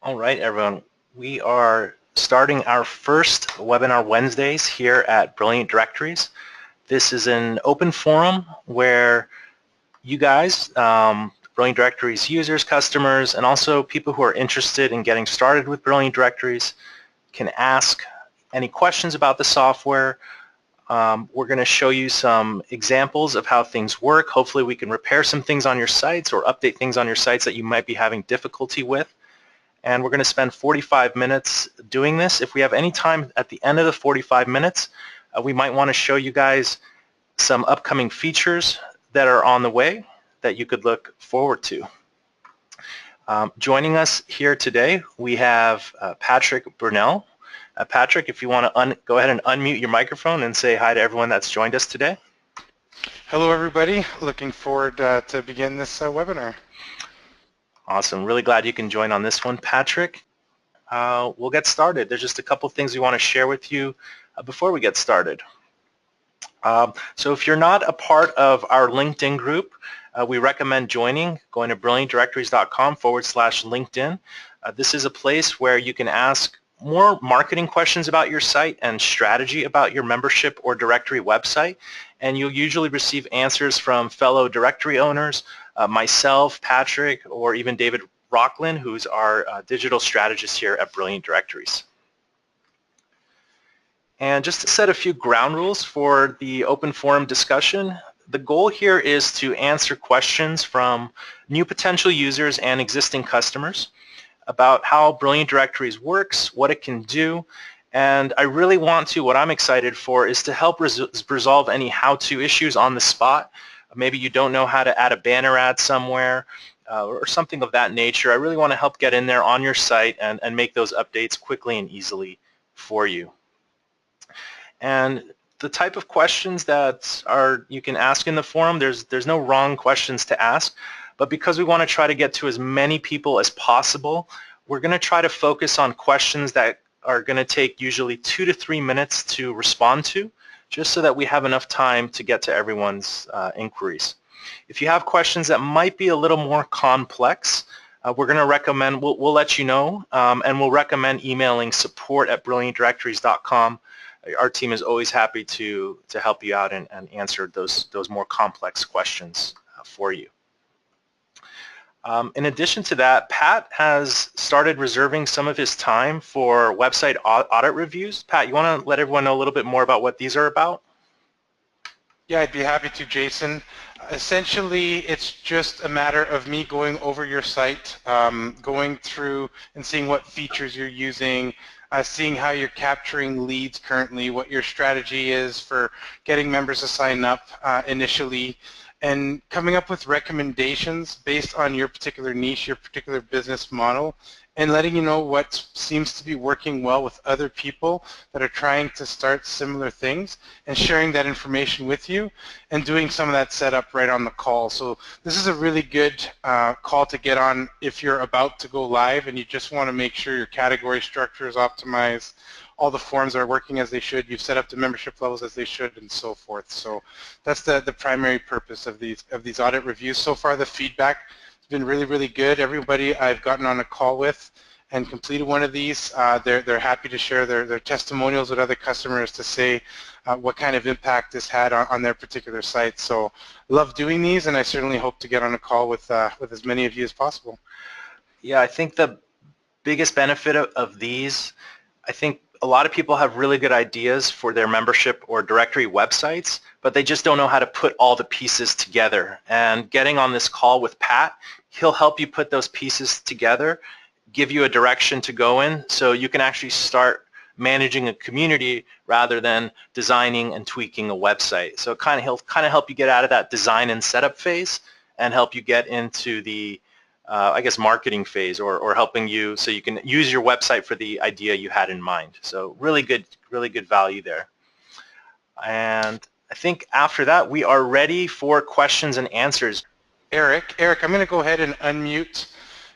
All right, everyone. We are starting our first Webinar Wednesdays here at Brilliant Directories. This is an open forum where you guys, Brilliant Directories users, customers, and also people who are interested in getting started with Brilliant Directories can ask any questions about the software. We're going to show you some examples of how things work. Hopefully we can repair some things on your sites or update things on your sites that you might be having difficulty with. And we're going to spend 45 minutes doing this. If we have any time at the end of the 45 minutes, we might want to show you guys some upcoming features that are on the way that you could look forward to. Joining us here today, we have Patrick Burnell. Patrick, if you want to go ahead and unmute your microphone and say hi to everyone that's joined us today. Hello, everybody. Looking forward to begin this webinar. Awesome. Really glad you can join on this one, Patrick. We'll get started. There's just a couple things we want to share with you before we get started. So if you're not a part of our LinkedIn group, we recommend joining, going to brilliantdirectories.com/LinkedIn. This is a place where you can ask more marketing questions about your site and strategy about your membership or directory website, and you'll usually receive answers from fellow directory owners, myself, Patrick, or even David Rocklin, who's our digital strategist here at Brilliant Directories. And just to set a few ground rules for the open forum discussion, the goal here is to answer questions from new potential users and existing customers about how Brilliant Directories works, what it can do, and I really want to, what I'm excited for is to help resolve any how-to issues on the spot. Maybe you don't know how to add a banner ad somewhere or something of that nature. I really want to help get in there on your site and make those updates quickly and easily for you. And the type of questions that you can ask in the forum, there's no wrong questions to ask, but because we want to try to get to as many people as possible, we're going to try to focus on questions that are going to take usually 2 to 3 minutes to respond to, just so that we have enough time to get to everyone's inquiries. If you have questions that might be a little more complex, we're going to recommend, we'll let you know, and we'll recommend emailing support@brilliantdirectories.com. Our team is always happy to help you out and answer those more complex questions for you. In addition to that, Pat has started reserving some of his time for website audit reviews. Pat, you want to let everyone know a little bit more about what these are about? Yeah, I'd be happy to, Jason. Essentially, it's just a matter of me going over your site, going through and seeing what features you're using, seeing how you're capturing leads currently, what your strategy is for getting members to sign up initially, and coming up with recommendations based on your particular niche, your particular business model, and letting you know what seems to be working well with other people that are trying to start similar things, and sharing that information with you and doing some of that setup right on the call. So this is a really good call to get on if you're about to go live and you just want to make sure your category structure is optimized, all the forms are working as they should, you've set up the membership levels as they should, and so forth. So that's the primary purpose of these audit reviews. So far the feedback has been really, really good. Everybody I've gotten on a call with and completed one of these, they're happy to share their testimonials with other customers to say what kind of impact this had on their particular site. So love doing these, and I certainly hope to get on a call with as many of you as possible. Yeah, I think the biggest benefit of these, I think a lot of people have really good ideas for their membership or directory websites, but they just don't know how to put all the pieces together. And getting on this call with Pat, he'll help you put those pieces together, give you a direction to go in, so you can actually start managing a community rather than designing and tweaking a website. So he'll kind of help you get out of that design and setup phase and help you get into the I guess marketing phase, or helping you so you can use your website for the idea you had in mind. So really good value there. And I think after that we are ready for questions and answers. Eric, I'm going to go ahead and unmute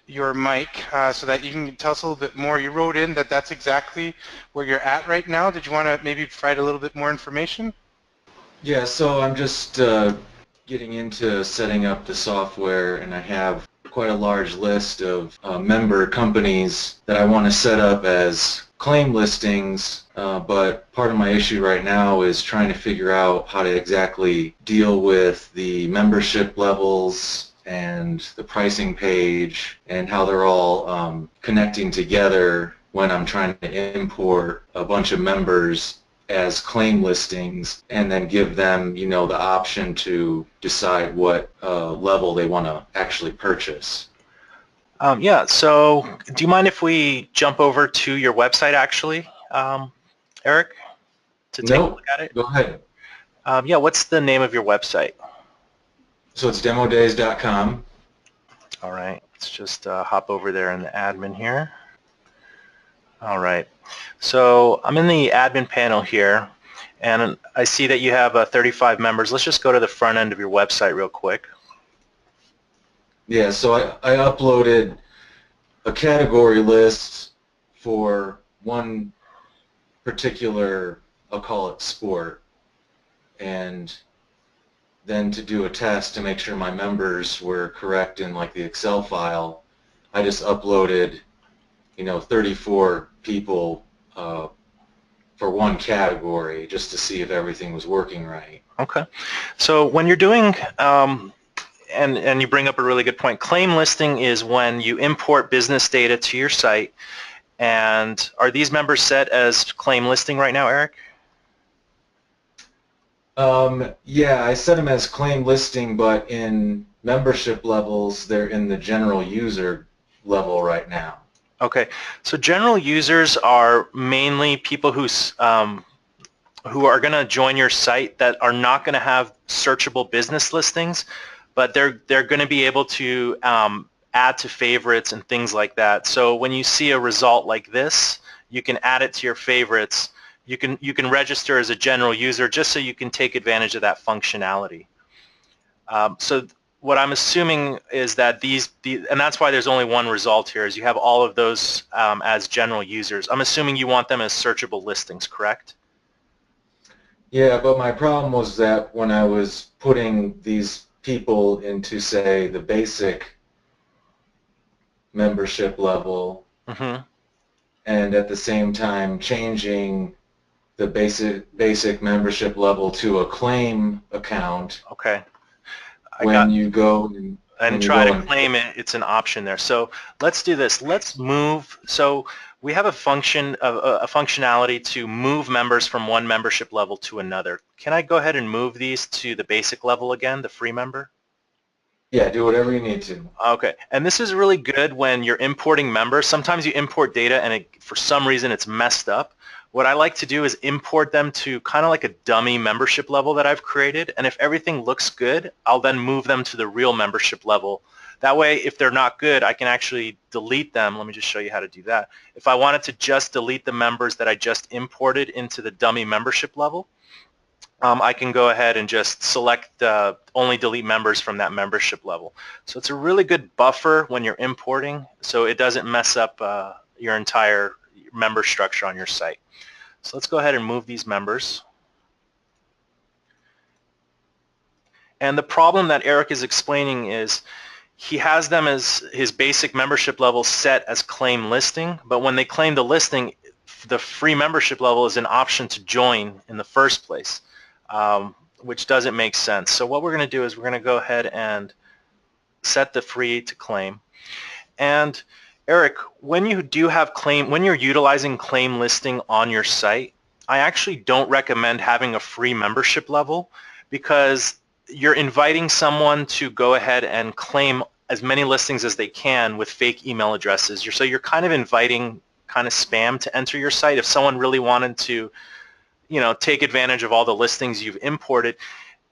your mic so that you can tell us a little bit more. You wrote in that that's exactly where you're at right now. Did you want to maybe provide a little bit more information? Yeah, so I'm just getting into setting up the software, and I have quite a large list of member companies that I want to set up as claim listings, but part of my issue right now is trying to figure out how to exactly deal with the membership levels and the pricing page and how they're all connecting together when I'm trying to import a bunch of members as claim listings and then give them, you know, the option to decide what level they want to actually purchase. Yeah, so do you mind if we jump over to your website actually, Eric, to take a look at it? Go ahead. Yeah, what's the name of your website? So it's demodays.com. All right, let's just hop over there in the admin here. All right, so I'm in the admin panel here, and I see that you have 35 members. Let's just go to the front end of your website real quick. Yeah, so I uploaded a category list for one particular, I'll call it sport, and then to do a test to make sure my members were correct in like the Excel file, I just uploaded, you know, 34 people for one category just to see if everything was working right. Okay, so when you're doing and you bring up a really good point. Claim listing is when you import business data to your site. And are these members set as claim listing right now, Eric? Yeah, I set them as claim listing, but in membership levels, they're in the general user level right now. Okay, so general users are mainly people who are going to join your site that are not going to have searchable business listings, but they're going to be able to add to favorites and things like that. So when you see a result like this, you can add it to your favorites. You can register as a general user just so you can take advantage of that functionality. So what I'm assuming is that and that's why there's only one result here, is you have all of those as general users. I'm assuming you want them as searchable listings, correct? Yeah, but my problem was that when I was putting these people into, say, the basic membership level, and at the same time changing the basic membership level to a claim account. Okay. When you go and try to claim it, it's an option there. So let's do this. Let's move. So we have a functionality to move members from one membership level to another. Can I go ahead and move these to the basic level again, the free member? Yeah, do whatever you need to. Okay, and this is really good when you're importing members. Sometimes you import data and for some reason it's messed up. What I like to do is import them to kind of like a dummy membership level that I've created, and if everything looks good, I'll then move them to the real membership level. That way, if they're not good, I can actually delete them. Let me just show you how to do that. If I wanted to just delete the members that I just imported into the dummy membership level, I can go ahead and just select only delete members from that membership level. So it's a really good buffer when you're importing, so it doesn't mess up your entire member structure on your site. So let's go ahead and move these members. And the problem that Eric is explaining is he has them as his basic membership level set as claim listing, but when they claim the listing, the free membership level is an option to join in the first place. Which doesn't make sense. So what we're going to do is we're going to go ahead and set the free to claim. And Eric, when you do have when you're utilizing claim listing on your site, I actually don't recommend having a free membership level because you're inviting someone to go ahead and claim as many listings as they can with fake email addresses. So you're kind of inviting kind of spam to enter your site. If someone really wanted to take advantage of all the listings you've imported,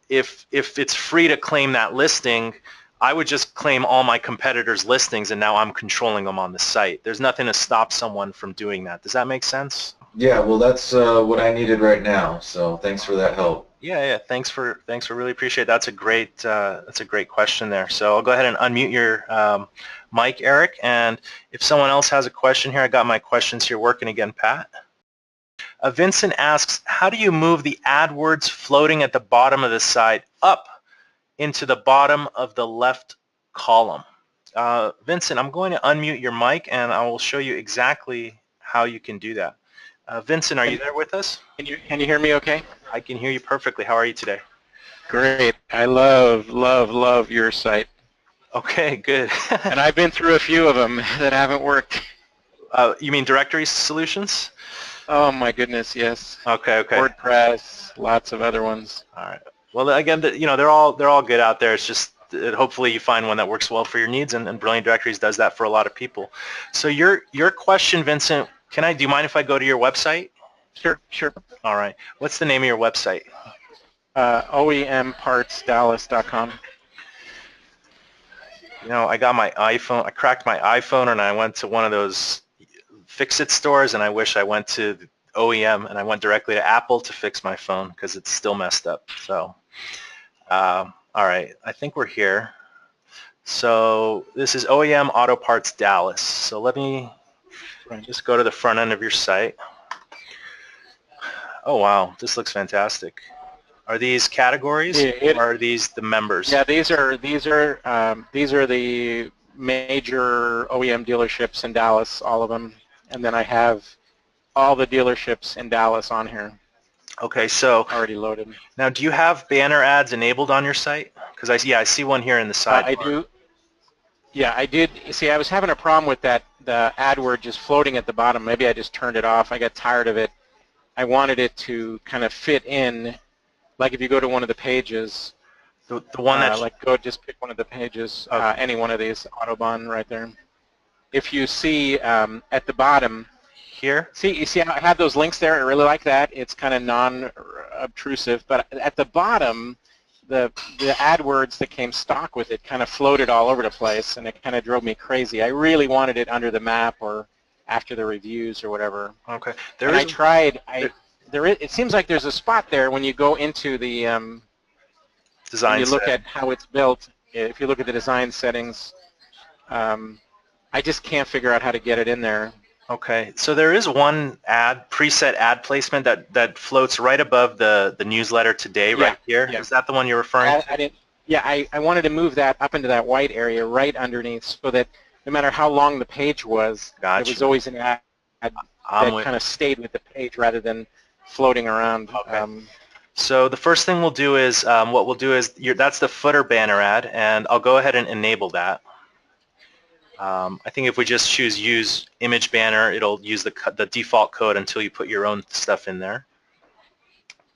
if it's free to claim that listing, I would just claim all my competitors' listings and now I'm controlling them on the site. There's nothing to stop someone from doing that. Does that make sense? Yeah, well that's what I needed right now, so thanks for that help. Yeah, thanks for really appreciate it. That's a great question there. So I'll go ahead and unmute your mic, Eric, and if someone else has a question here, I got my questions here working again, Pat. Vincent asks, how do you move the AdWords floating at the bottom of the site up into the bottom of the left column? Vincent, I'm going to unmute your mic, and I will show you exactly how you can do that. Vincent, are you there with us? Can you hear me okay? I can hear you perfectly. How are you today? Great. I love your site. Okay, good. And I've been through a few of them that haven't worked. You mean directory solutions? Oh my goodness, yes. Okay. WordPress, lots of other ones. All right. Well, again, they're all good out there. It's just hopefully you find one that works well for your needs, and Brilliant Directories does that for a lot of people. So your question, Vincent, do you mind if I go to your website? Sure. All right. What's the name of your website? OEMpartsDallas.com. I got my iPhone. I cracked my iPhone, and I went to one of those fix-it stores, and I wish I went to OEM, and I went directly to Apple to fix my phone because it's still messed up. So, all right, I think we're here. So this is OEM Auto Parts Dallas. So let me just go to the front end of your site. Oh wow, this looks fantastic. Are these categories, or are these the members? Yeah, these are the major OEM dealerships in Dallas, all of them, and then I have all the dealerships in Dallas on here. Okay, so already loaded. Now, do you have banner ads enabled on your site? Because I see one here in the side. I do. Yeah, I did. See, I was having a problem with the AdWord just floating at the bottom. Maybe I just turned it off. I got tired of it. I wanted it to kind of fit in. Like if you go to one of the pages, the one that just pick one of the pages, any one of these, Autobahn right there. If you see at the bottom here, you see how I have those links there. I really like that. It's kind of non-obtrusive, but at the bottom, the AdWords that came stock with it kind of floated all over the place, and it kind of drove me crazy. I really wanted it under the map or after the reviews or whatever. Okay. I tried. It seems like there's a spot there when you go into the design. You look at how it's built. If you look at the design settings, I just can't figure out how to get it in there. Okay, so there is one preset ad placement that floats right above the newsletter today, right here. Yeah. Is that the one you're referring to? I wanted to move that up into that white area right underneath so that no matter how long the page was, Gotcha. There was always an ad that kind of stayed with the page rather than floating around. Okay. So the first thing we'll do is, that's the footer banner ad, and I'll go ahead and enable that. I think if we just choose use image banner, it'll use the default code until you put your own stuff in there.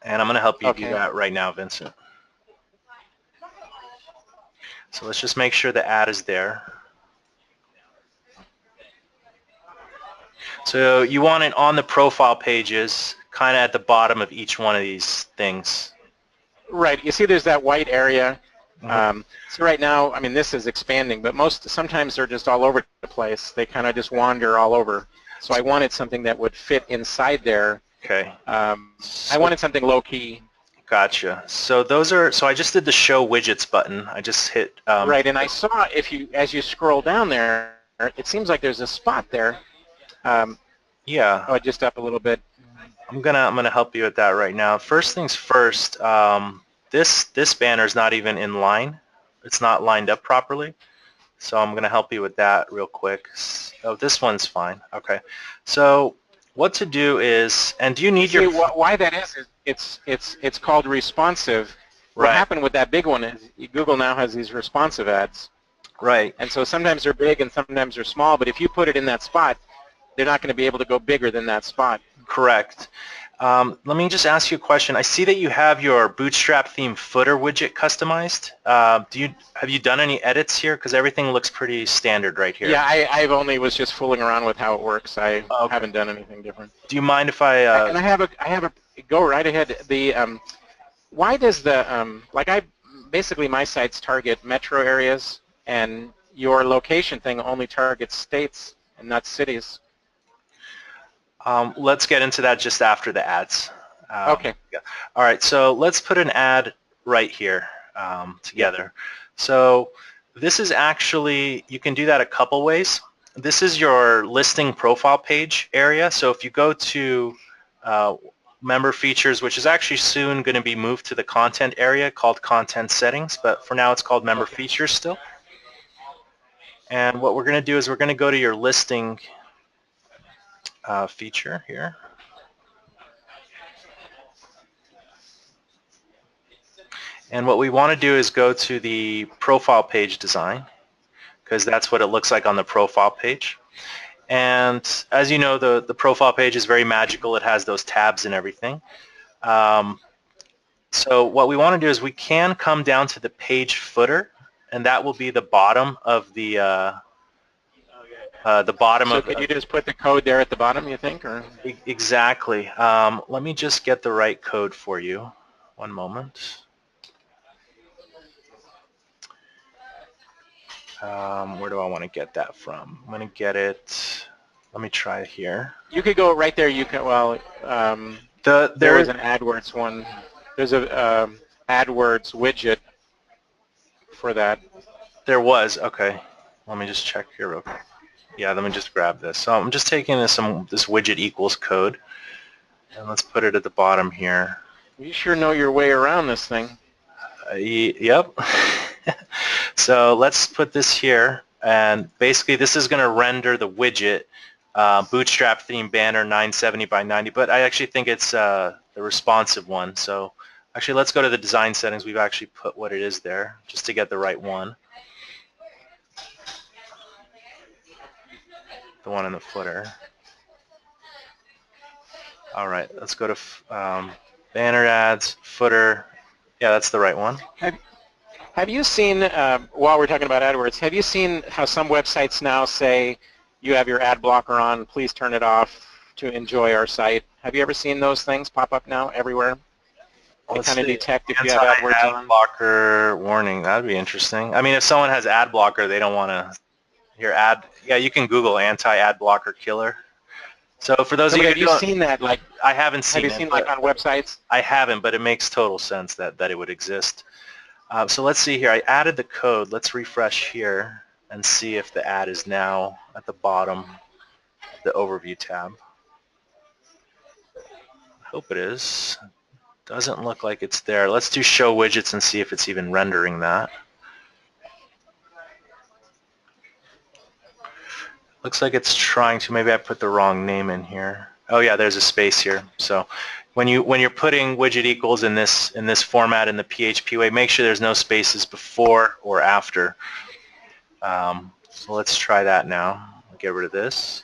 And I'm going to help you do that right now, Vincent. So let's just make sure the ad is there. So you want it on the profile pages, kind of at the bottom of each one of these things. Right. You see there's that white area. So right now, I mean, this is expanding, but sometimes they're just all over the place. They kind of just wander all over. So I wanted something that would fit inside there. Okay. I wanted something low-key. Gotcha. So so I just did the show widgets button. I just hit. Right, and I saw as you scroll down there, it seems like there's a spot there. Yeah. Oh, just up a little bit. I'm gonna help you with that right now. First things first. This banner is not even in line. It's not lined up properly. So I'm going to help you with that real quick. Oh, this one's fine. Okay. So what to do is, and do you need why that is it's called responsive. Right. What happened with that big one is Google now has these responsive ads. Right. And so sometimes they're big and sometimes they're small, but if you put it in that spot, they're not going to be able to go bigger than that spot. Correct. Let me just ask you a question. I see that you have your Bootstrap theme footer widget customized. Have you done any edits here? Because everything looks pretty standard right here. Yeah, I've only was just fooling around with how it works. I haven't done anything different. Do you mind if I? And I have a go right ahead. Why does basically my sites target metro areas, and your location thing only targets states and not cities? Let's get into that just after the ads. Okay. Yeah. All right, so let's put an ad right here together. So this is actually, you can do that a couple ways. This is your listing profile page area. So if you go to member features, which is actually soon going to be moved to the content area called content settings, but for now it's called member features still. And what we're going to do is we're going to go to your listing feature here. And what we want to do is go to the profile page design, because that's what it looks like on the profile page. And as you know, the profile page is very magical. It has those tabs and everything. So what we want to do is we can come down to the page footer, and that will be the bottom of the bottom So of. could you just put the code there at the bottom, you think, or? Exactly. Let me just get the right code for you. One moment. Where do I want to get that from? I'm going to get it. Let me try it here. You could go right there. You can. Well, there is an AdWords one. There's a AdWords widget for that. There was. Okay. Let me just check here real quick. Yeah, let me just grab this. So I'm just taking this widget equals code, and let's put it at the bottom here. You sure know your way around this thing. Yep. So let's put this here, and basically this is going to render the widget Bootstrap theme banner 970 by 90, but I actually think it's the responsive one. So actually let's go to the design settings. We've actually put what it is there just to get the right one. The one in the footer. All right, let's go to banner ads, footer. Yeah, that's the right one. Have you seen, while we're talking about AdWords, have you seen how some websites now say you have your ad blocker on, please turn it off to enjoy our site? Have you ever seen those things pop up now everywhere? They kind of detect if you have AdWords on. Ad blocker warning. That'd be interesting. I mean, if someone has ad blocker, they don't want to hear ad. Yeah, you can Google anti-ad blocker killer. So for those of you who have you seen that? Like, I haven't seen it. Have you seen like on websites? I haven't, but it makes total sense that it would exist. So let's see here. I added the code. Let's refresh here and see if the ad is now at the bottom of the overview tab. I hope it is. Doesn't look like it's there. Let's do show widgets and see if it's even rendering that. Looks like it's trying to. Maybe I put the wrong name in here. Oh yeah, there's a space here. So when you're putting widget equals in this format in the PHP way, make sure there's no spaces before or after. So let's try that now. I'll get rid of this.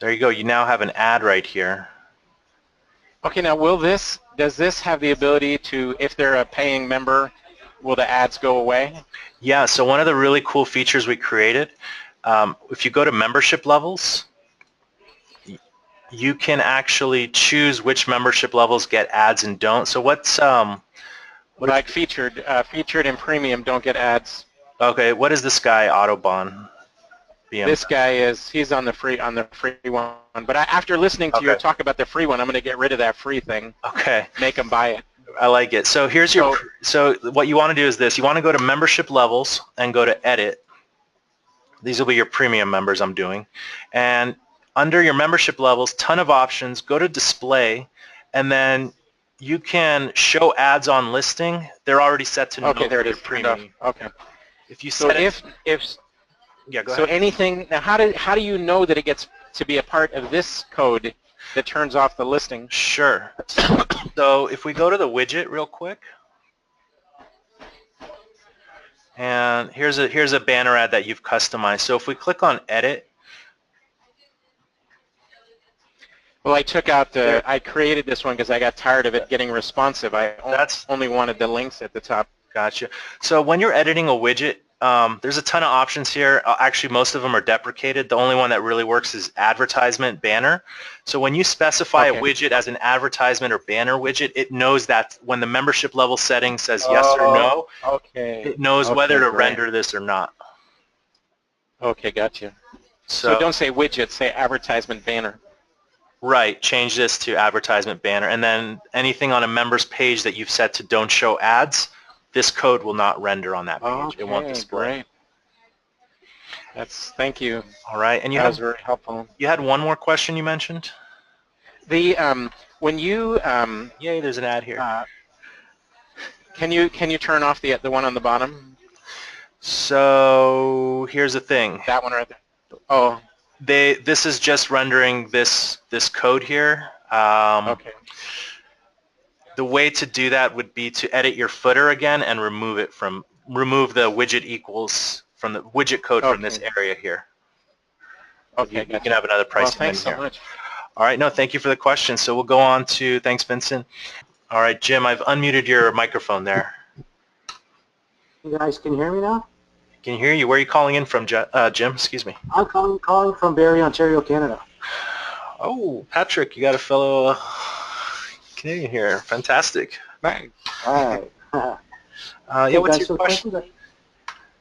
There you go. You now have an ad right here. Okay, now does this have the ability to, if they're a paying member, will the ads go away? Yeah, so one of the really cool features we created, if you go to membership levels, you can actually choose which membership levels get ads and don't. So what's like featured and premium don't get ads. Okay, what is this guy Autobahn? This guy he's on the free one. But after listening to you talk about the free one, I'm going to get rid of that free thing. Okay. Make them buy it. I like it. So here's so what you want to do is this. You want to go to membership levels and go to edit. These will be your premium members I'm doing. And under your membership levels, ton of options. Go to display, and then you can show ads on listing. They're already set to no. Okay, there it is. Premium. Okay. If you set yeah, go ahead. Anything now, how do you know that it gets to be a part of this code that turns off the listing? Sure. So if we go to the widget real quick, and here's a banner ad that you've customized. So if we click on edit. Well, I took out I created this one because I got tired of it getting responsive. I only wanted the links at the top. Gotcha. So when you're editing a widget, there's a ton of options here. Actually, most of them are deprecated. The only one that really works is advertisement banner. So when you specify a widget as an advertisement or banner widget, it knows that when the membership level setting says yes or no, it knows whether to render this or not. Okay, gotcha. So don't say widget, say advertisement banner. Right, change this to advertisement banner, and then anything on a member's page that you've set to don't show ads, this code will not render on that page. Okay, it won't display. Great. Thank you. All right, and that was very helpful. You had one more question you mentioned? The when you yay, there's an ad here. Can you turn off the one on the bottom? So here's the thing. That one right there. Oh. This is just rendering this code here. Okay. The way to do that would be to edit your footer again and remove the widget equals from the widget code from this area here. Okay, you can have another pricing thanks in so here. much. All right, no, thank you for the question. So we'll go on to, thanks, Vincent. All right, Jim, I've unmuted your microphone there. You guys can hear me now? Can you hear you? Where are you calling in from, Jim? Excuse me. I'm calling from Barrie, Ontario, Canada. Oh, Patrick, you got a fellow Canadian here. Fantastic. Right. All right. Yeah, what's your question?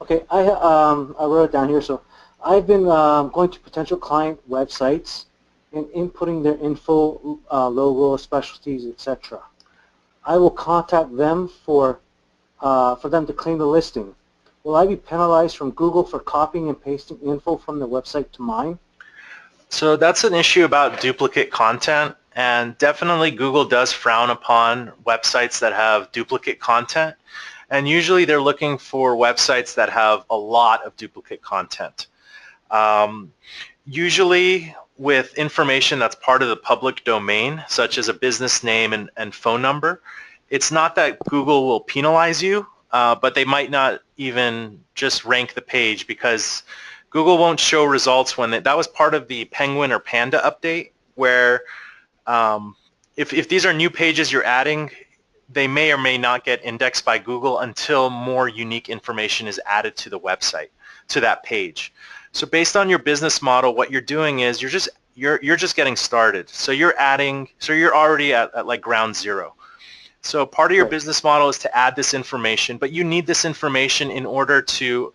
Okay, I wrote it down here. So I've been going to potential client websites and inputting their info, logo, specialties, etc. I will contact them for them to claim the listing. Will I be penalized from Google for copying and pasting info from the website to mine? So that's an issue about duplicate content, and definitely Google does frown upon websites that have duplicate content, and usually they're looking for websites that have a lot of duplicate content. Usually with information that's part of the public domain, such as a business name and phone number, it's not that Google will penalize you, but they might not even just rank the page because Google won't show results when that was part of the Penguin or Panda update, where if these are new pages you're adding, they may or may not get indexed by Google until more unique information is added to the website, to that page. So based on your business model, what you're doing is you're just getting started. So you're already at like ground zero. So part of your business model is to add this information, but you need this information in order to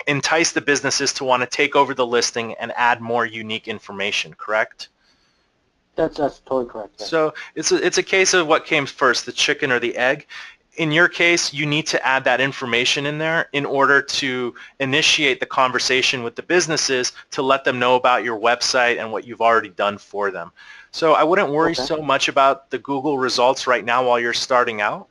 entice the businesses to want to take over the listing and add more unique information, correct? That's totally correct. Yeah. So it's a case of what came first, the chicken or the egg. In your case, you need to add that information in there in order to initiate the conversation with the businesses to let them know about your website and what you've already done for them. So I wouldn't worry so much about the Google results right now while you're starting out.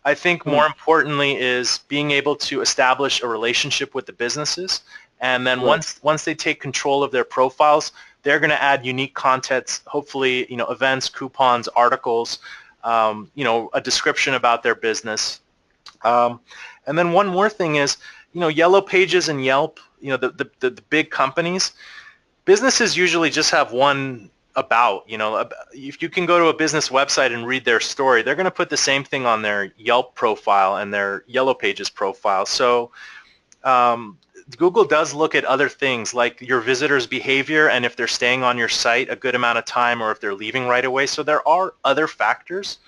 I think more importantly is being able to establish a relationship with the businesses, and then once they take control of their profiles, they're going to add unique content, hopefully, events, coupons, articles, a description about their business. And then one more thing is, Yellow Pages and Yelp, the big companies, businesses usually just have one about, if you can go to a business website and read their story, they're going to put the same thing on their Yelp profile and their Yellow Pages profile. So Google does look at other things like your visitors' behavior and if they're staying on your site a good amount of time or if they're leaving right away. So there are other factors,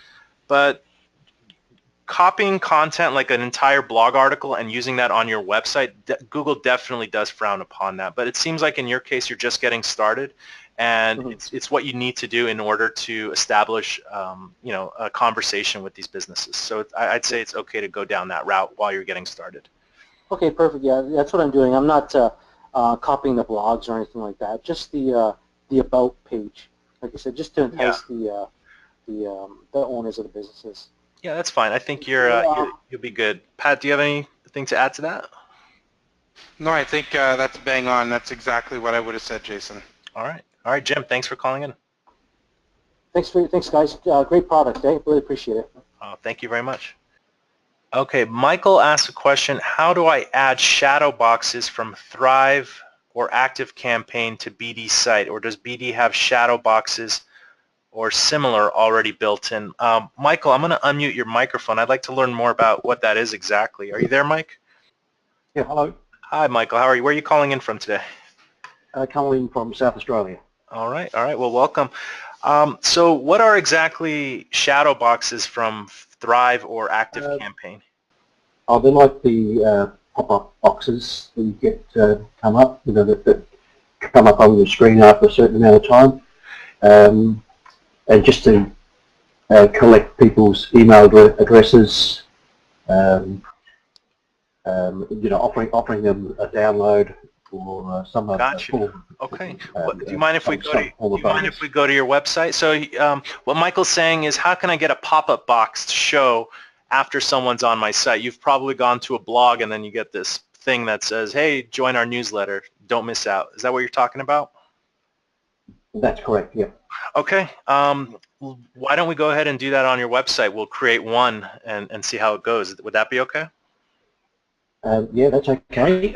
but copying content like an entire blog article and using that on your website, Google definitely does frown upon that. But it seems like in your case, you're just getting started, and it's what you need to do in order to establish, a conversation with these businesses. So I'd say it's okay to go down that route while you're getting started. Okay, perfect. Yeah, that's what I'm doing. I'm not copying the blogs or anything like that. Just the about page, like I said, just to entice the owners of the businesses. Yeah, that's fine. I think you'll be good. Pat, do you have anything to add to that? No, I think that's bang on. That's exactly what I would have said, Jason. All right, Jim. Thanks for calling in. Thanks, guys. Great product. I really appreciate it. Thank you very much. Okay, Michael asked a question. How do I add shadow boxes from Thrive or ActiveCampaign to BD's site, or does BD have shadow boxes or similar already built in? Michael, I'm going to unmute your microphone. I'd like to learn more about what that is exactly. Are you there, Mike? Yeah, hello. Hi, Michael. How are you? Where are you calling in from today? Calling from South Australia. All right. Well, welcome. So what are exactly shadow boxes from Thrive or ActiveCampaign? They're like the pop-up boxes that you get come up, that come up on the screen after a certain amount of time. And just to collect people's email addresses, offering them a download or some other form. Okay. Do you mind if we go to your website? So what Michael's saying is, how can I get a pop-up box to show after someone's on my site. You've probably gone to a blog and then you get this thing that says, hey, join our newsletter. Don't miss out. Is that what you're talking about? That's correct, yeah. Okay. Why don't we go ahead and do that on your website? We'll create one and see how it goes. Would that be okay? Yeah, that's okay.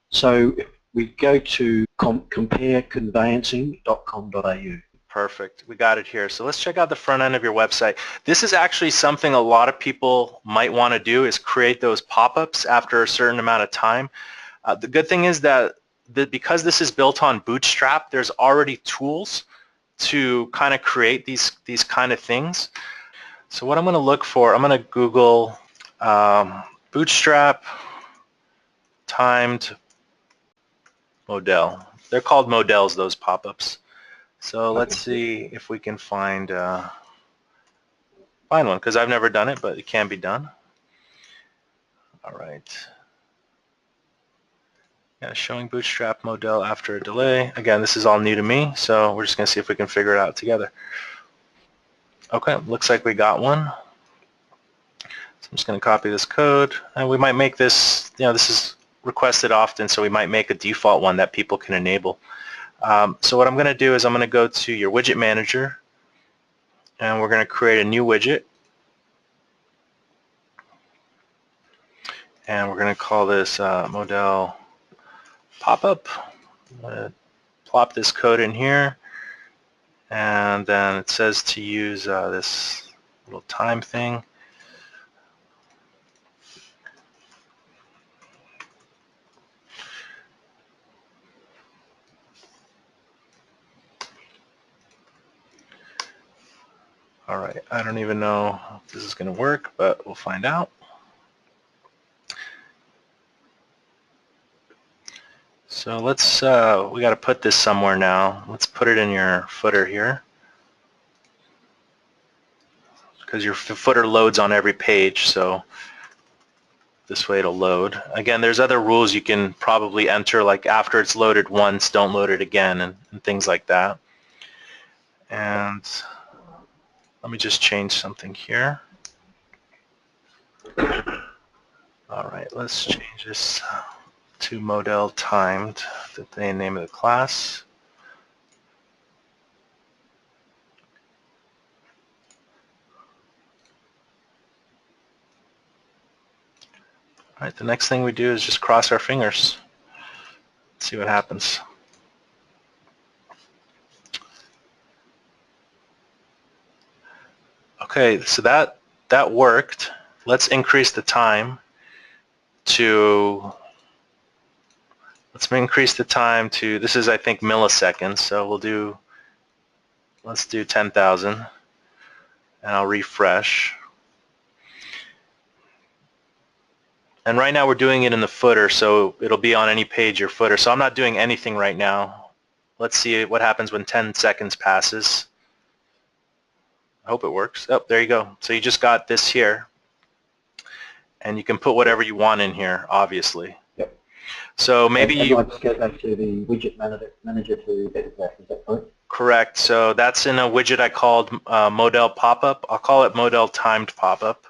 So if we go to compareconveyancing.com.au. Perfect. We got it here. So let's check out the front end of your website. This is actually something a lot of people might want to do, is create those pop-ups after a certain amount of time. The good thing is that because this is built on Bootstrap, there's already tools to kind of create these kind of things. So what I'm going to look for, I'm going to Google Bootstrap timed model. They're called models, those pop-ups. So let's see if we can find one, because I've never done it, but it can be done. All right. Yeah, showing Bootstrap model after a delay. Again, this is all new to me, so we're just going to see if we can figure it out together. Okay, looks like we got one. So I'm just going to copy this code, and we might make this, this is requested often, so we might make a default one that people can enable. So what I'm going to do is I'm going to go to your widget manager, and we're going to create a new widget, and we're going to call this model pop-up. I'm going to plop this code in here, and then it says to use this little time thing. All right, I don't even know if this is going to work, but we'll find out. So let's, we got to put this somewhere now. Let's put it in your footer here, because your footer loads on every page, so this way it'll load. Again, there's other rules you can probably enter, like after it's loaded once, don't load it again, and things like that. And let me just change something here. All right, let's change this to model timed, the name of the class. All right, the next thing we do is just cross our fingers. Let's see what happens. Okay, so that worked. Let's increase the time to, this is, I think, milliseconds, so let's do 10,000, and I'll refresh. And right now we're doing it in the footer, so it'll be on any page your footer. So I'm not doing anything right now. Let's see what happens when 10 seconds passes. I hope it works. Oh, there you go. So you just got this here. And you can put whatever you want in here, obviously. Yep. So maybe I'd like to go back to the widget manager to edit that. Is that correct? Correct. So that's in a widget I called model pop-up. I'll call it model timed pop-up.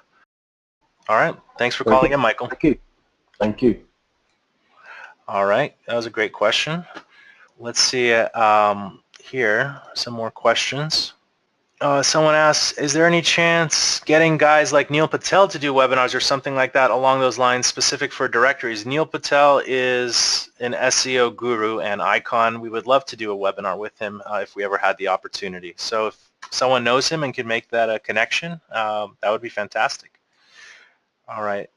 All right. Thanks for calling in, Michael. Thank you. Thank you. All right. That was a great question. Let's see here, some more questions. Someone asks, is there any chance getting guys like Neil Patel to do webinars or something like that along those lines specific for directories? Neil Patel is an SEO guru and icon. We would love to do a webinar with him if we ever had the opportunity. So if someone knows him and can make that a connection, that would be fantastic. All right.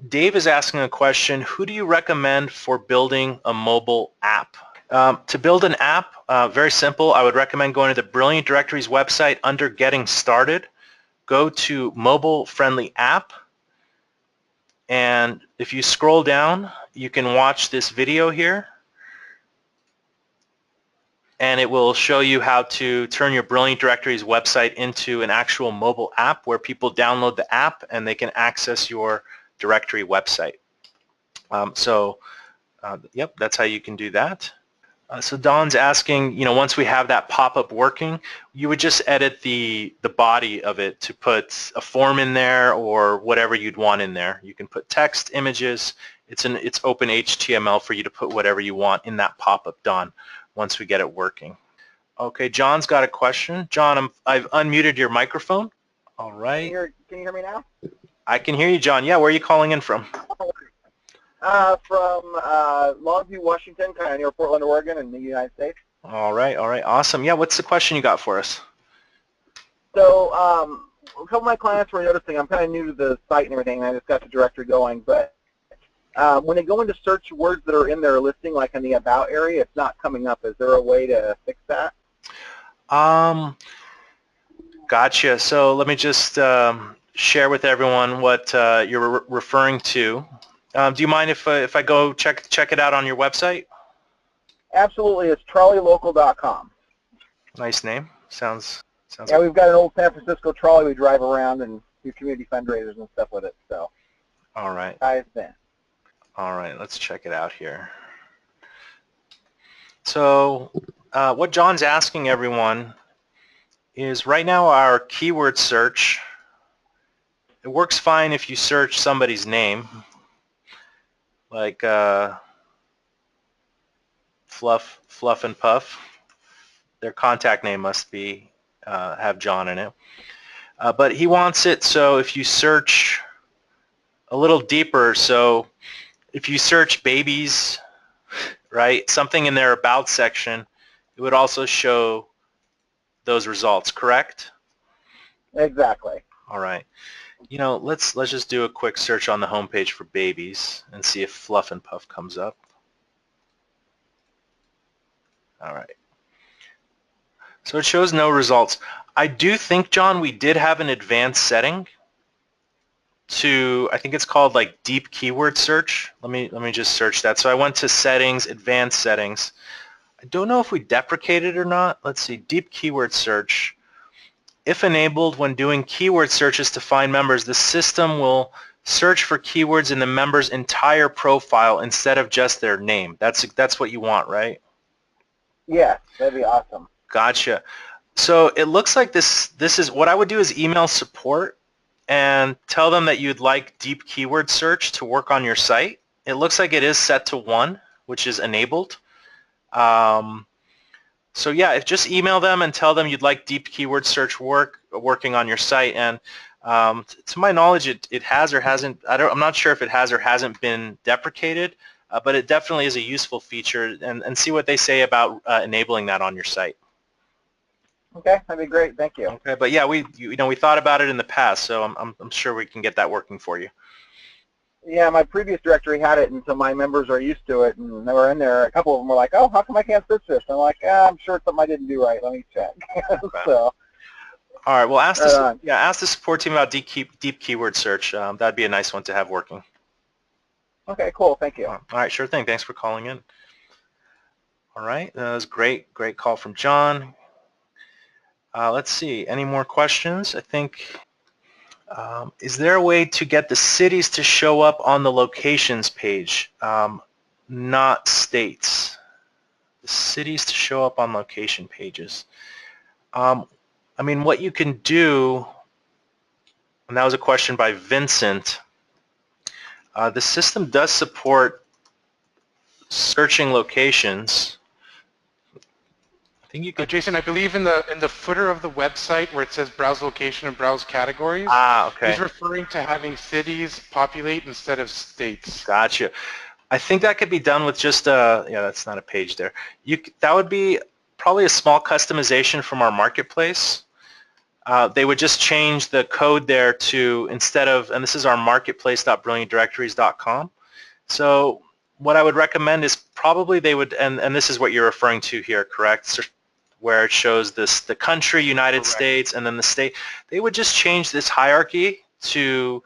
Dave is asking a question, who do you recommend for building a mobile app? To build an app, very simple. I would recommend going to the Brilliant Directories website under Getting Started. Go to Mobile Friendly App, and if you scroll down, you can watch this video here, and it will show you how to turn your Brilliant Directories website into an actual mobile app where people download the app and they can access your directory website. Yep, that's how you can do that. So Don's asking, once we have that pop-up working, you would just edit the body of it to put a form in there or whatever you'd want in there. You can put text, images. It's open HTML for you to put whatever you want in that pop-up, Don, once we get it working. Okay, John's got a question. John, I've unmuted your microphone. All right. Can you hear me now? I can hear you, John. Yeah, where are you calling in from? From Longview, Washington, kind of near Portland, Oregon, in the United States. All right, awesome. Yeah, what's the question you got for us? So a couple of my clients were noticing I'm kind of new to the site and everything, and I just got the directory going, but when they go into search words that are in their listing, like in the About area, it's not coming up. Is there a way to fix that? Gotcha. So let me just share with everyone what you're referring to. Do you mind if I go check it out on your website? Absolutely. It's trolleylocal.com. Nice name. Sounds. Yeah, we've got an old San Francisco trolley we drive around and do community fundraisers and stuff with it. So. All right. All right. Let's check it out here. So what John's asking everyone is right now our keyword search, it works fine if you search somebody's name, like Fluff and Puff. Their contact name must be have John in it. But he wants it so if you search a little deeper, so if you search babies, right, something in their About section, it would also show those results, correct? Exactly. All right. Let's just do a quick search on the homepage for babies and see if Fluff and Puff comes up. All right. So it shows no results. I do think, John, we did have an advanced setting to, I think it's called like deep keyword search. Let me just search that. So I went to settings, advanced settings. I don't know if we deprecated it or not. Let's see, deep keyword search. If enabled, when doing keyword searches to find members, the system will search for keywords in the member's entire profile instead of just their name. That's what you want, right? Yeah, that'd be awesome. Gotcha. So it looks like this is what I would do is email support and tell them that you'd like deep keyword search to work on your site. It looks like it is set to 1, which is enabled. So yeah, just email them and tell them you'd like deep keyword search working on your site. And to my knowledge, it has or hasn't. I'm not sure if it has or hasn't been deprecated, but it definitely is a useful feature. And see what they say about enabling that on your site. Okay, that'd be great. Thank you. Okay, but yeah, we thought about it in the past, so I'm sure we can get that working for you. Yeah, my previous directory had it, and so my members are used to it, and they were in there. A couple of them were like, "Oh, how come I can't search this?" I'm like, "I'm sure it's something I didn't do right. Let me check." Okay. So. All right. Well, ask the support team about deep keyword search. That'd be a nice one to have working. Okay. Cool. Thank you. All right. Sure thing. Thanks for calling in. All right. That was great. Great call from John. Let's see. Any more questions? I think. Is there a way to get the cities to show up on the locations page, not states? The cities to show up on location pages. I mean, what you can do, and that was a question by Vincent, the system does support searching locations. I think you could. Jason, I believe in the footer of the website where it says browse location and browse categories, okay. He's referring to having cities populate instead of states. Gotcha. I think that could be done with just yeah, that's not a page there. That would be probably a small customization from our marketplace. They would just change the code there to, instead of, and this is our marketplace.brilliantdirectories.com. So what I would recommend is probably they would, and this is what you're referring to here, correct? So where it shows the country, United Correct. States, and then the state. They would just change this hierarchy to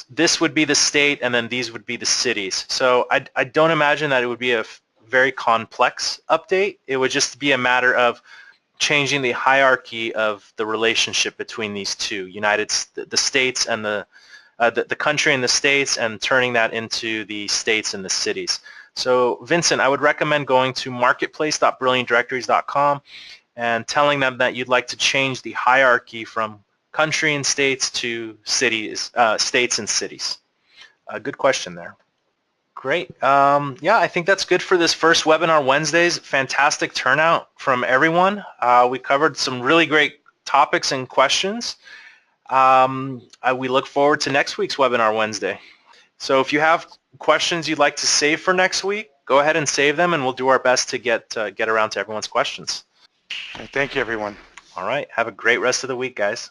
this would be the state, and then these would be the cities. So I don't imagine that it would be a very complex update. It would just be a matter of changing the hierarchy of the relationship between these two, the states and the country and the states, and turning that into the states and the cities. So Vincent, I would recommend going to marketplace.brilliantdirectories.com and telling them that you'd like to change the hierarchy from country and states to cities, states and cities. Good question there. Great. Yeah, I think that's good for this first Webinar Wednesdays. Fantastic turnout from everyone. We covered some really great topics and questions. We look forward to next week's Webinar Wednesday. So if you have questions you'd like to save for next week, go ahead and save them, and we'll do our best to get around to everyone's questions. Thank you, everyone. All right. Have a great rest of the week, guys.